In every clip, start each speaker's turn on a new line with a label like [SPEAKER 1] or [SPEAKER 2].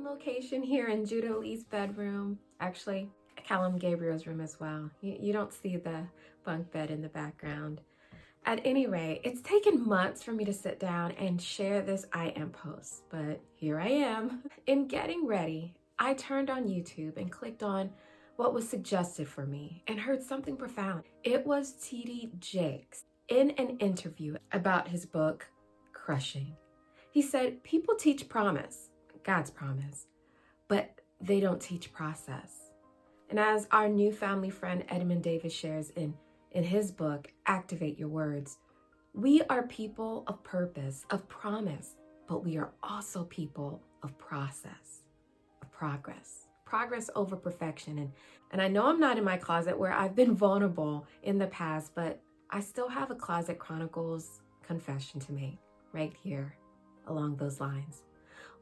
[SPEAKER 1] location here in Judah Lee's bedroom. Actually, Callum Gabriel's room as well. You don't see the bunk bed in the background. At any rate, it's taken months for me to sit down and share this I Am post, but here I am. In getting ready, I turned on YouTube and clicked on what was suggested for me and heard something profound. It was T.D. Jakes in an interview about his book, Crushing. He said, people teach promise, God's promise, but they don't teach process. And as our new family friend Edmund Davis shares in his book, Activate Your Words, we are people of purpose, of promise, but we are also people of process, of progress over perfection. And I know I'm not in my closet where I've been vulnerable in the past, but I still have a Closet Chronicles confession to make right here along those lines.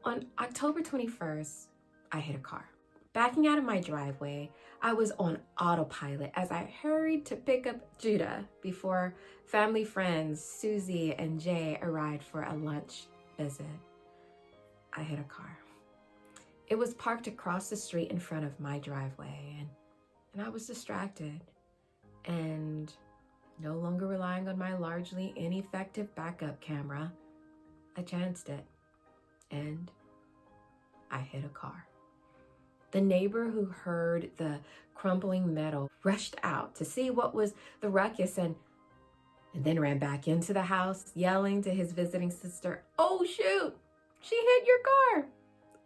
[SPEAKER 1] On October 21st, I hit a car. Backing out of my driveway, I was on autopilot as I hurried to pick up Judah before family friends Susie and Jay arrived for a lunch visit. I hit a car. It was parked across the street in front of my driveway, and I was distracted and no longer relying on my largely ineffective backup camera. I chanced it and I hit a car. The neighbor who heard the crumbling metal rushed out to see what was the ruckus and then ran back into the house, yelling to his visiting sister, "Oh shoot, she hit your car."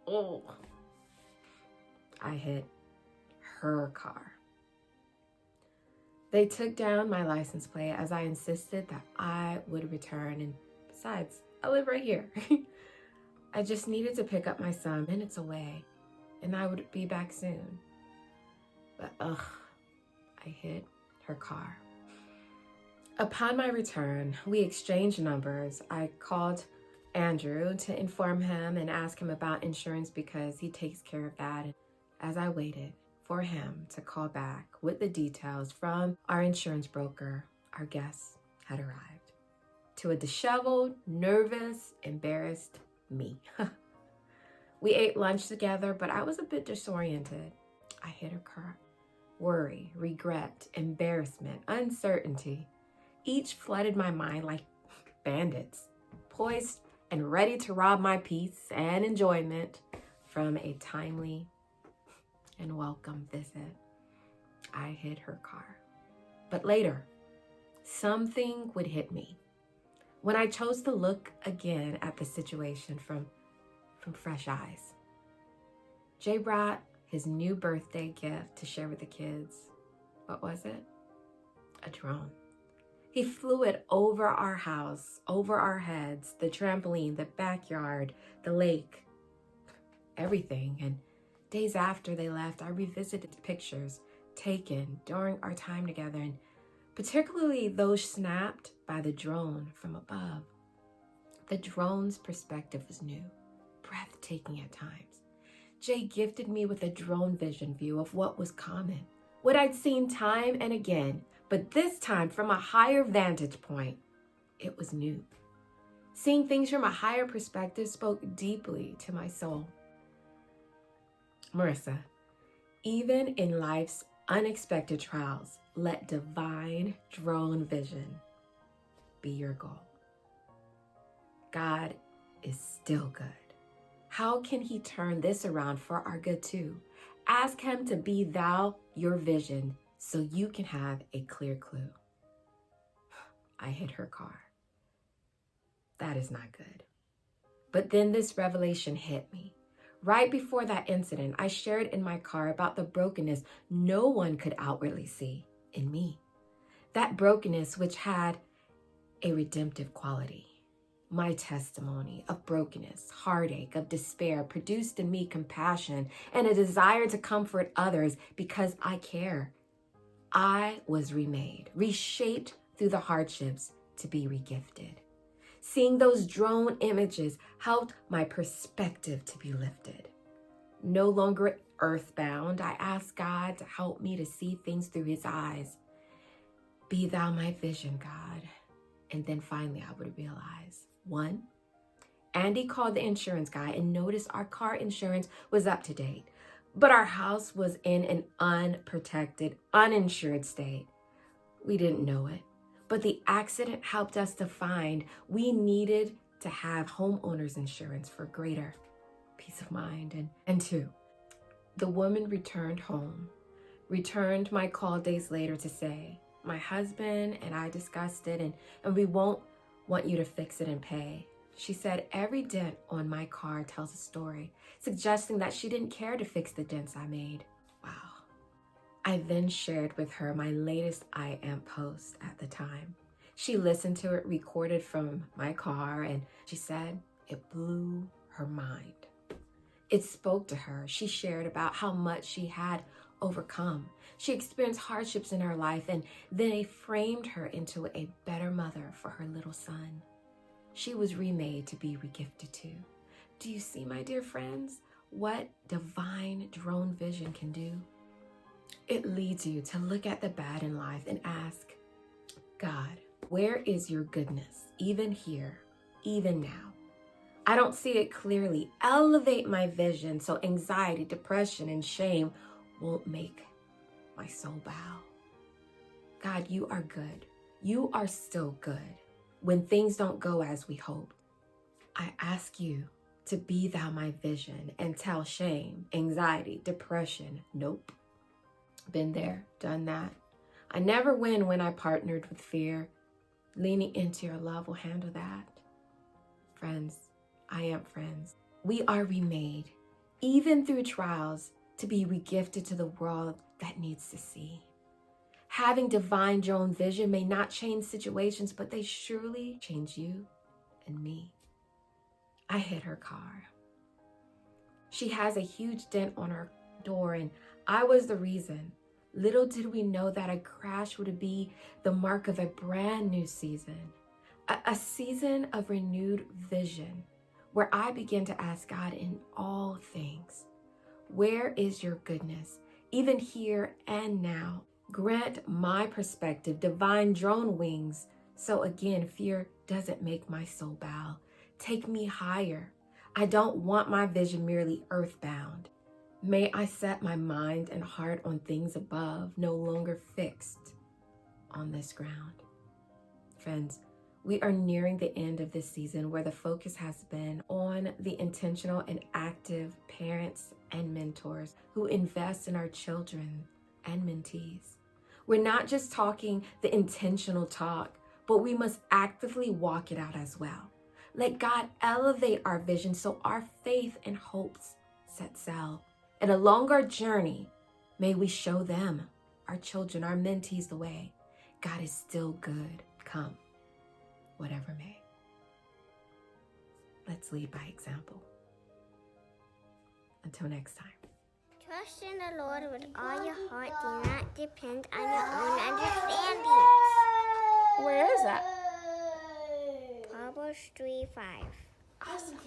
[SPEAKER 1] Oh, I hit her car. They took down my license plate as I insisted that I would return, and besides, I live right here. I just needed to pick up my son minutes away, and I would be back soon. But I hit her car. Upon my return, we exchanged numbers. I called Andrew to inform him and ask him about insurance because he takes care of that. And as I waited for him to call back with the details from our insurance broker, our guest had arrived. To a disheveled, nervous, embarrassed me. We ate lunch together, but I was a bit disoriented. I hit her car. Worry, regret, embarrassment, uncertainty, each flooded my mind like bandits, poised and ready to rob my peace and enjoyment from a timely and welcome visit. I hit her car. But later, something would hit me when I chose to look again at the situation from fresh eyes. Jay brought his new birthday gift to share with the kids. What was it? A drone. He flew it over our house, over our heads, the trampoline, the backyard, the lake, everything. And days after they left, I revisited the pictures taken during our time together, and particularly those snapped by the drone from above. The drone's perspective was new, breathtaking at times. Jay gifted me with a drone vision view of what was common, what I'd seen time and again, but this time from a higher vantage point. It was new. Seeing things from a higher perspective spoke deeply to my soul. Marissa, even in life's unexpected trials, let divine drone vision be your goal. God is still good. How can he turn this around for our good too? Ask him to be thou your vision so you can have a clear clue. I hit her car. That is not good. But then this revelation hit me. Right before that incident, I shared in my car about the brokenness no one could outwardly see in me. That brokenness which had a redemptive quality. My testimony of brokenness, heartache, of despair produced in me compassion and a desire to comfort others because I care. I was remade, reshaped through the hardships to be regifted. Seeing those drone images helped my perspective to be lifted. No longer earthbound, I asked God to help me to see things through his eyes. Be thou my vision, God. And then finally I would realize, 1, Andy called the insurance guy and noticed our car insurance was up to date, but our house was in an unprotected, uninsured state. We didn't know it, but the accident helped us to find we needed to have homeowners insurance for greater peace of mind. And two, the woman returned home, returned my call days later to say, my husband and I discussed it and we won't want you to fix it and pay. She said every dent on my car tells a story, suggesting that she didn't care to fix the dents I made. Wow. I then shared with her my latest I am post at the time. She listened to it recorded from my car and she said it blew her mind. It spoke to her. She shared about how much she had overcome. She experienced hardships in her life and they framed her into a better mother for her little son. She was remade to be regifted to. Do you see, my dear friends, what divine drone vision can do? It leads you to look at the bad in life and ask, God, where is your goodness, even here, even now? I don't see it clearly. Elevate my vision so anxiety, depression, and shame won't make my soul bow. God, you are good. You are still good when things don't go as we hope. I ask you to be thou my vision and tell shame, anxiety, depression, nope. Been there, done that. I never win when I partnered with fear. Leaning into your love will handle that. Friends, I am friends. We are remade, even through trials, to be regifted to the world that needs to see. Having divine drone vision may not change situations, but they surely change you and me. I hit her car. She has a huge dent on her door and I was the reason. Little did we know that a crash would be the mark of a brand new season, a season of renewed vision, where I began to ask God in all things, where is your goodness, even here and now? Grant my perspective, divine drone wings, so again, fear doesn't make my soul bow. Take me higher. I don't want my vision merely earthbound. May I set my mind and heart on things above, no longer fixed on this ground. Friends, we are nearing the end of this season where the focus has been on the intentional and active parents and mentors who invest in our children and mentees. We're not just talking the intentional talk, but we must actively walk it out as well. Let God elevate our vision so our faith and hopes set sail. And along our journey, may we show them, our children, our mentees, the way. God is still good. Come, whatever may. Let's lead by example. Until next time.
[SPEAKER 2] Trust in the Lord with all your heart. Do not depend on your own understanding.
[SPEAKER 3] Where is that?
[SPEAKER 2] Proverbs 3:5.
[SPEAKER 3] Awesome.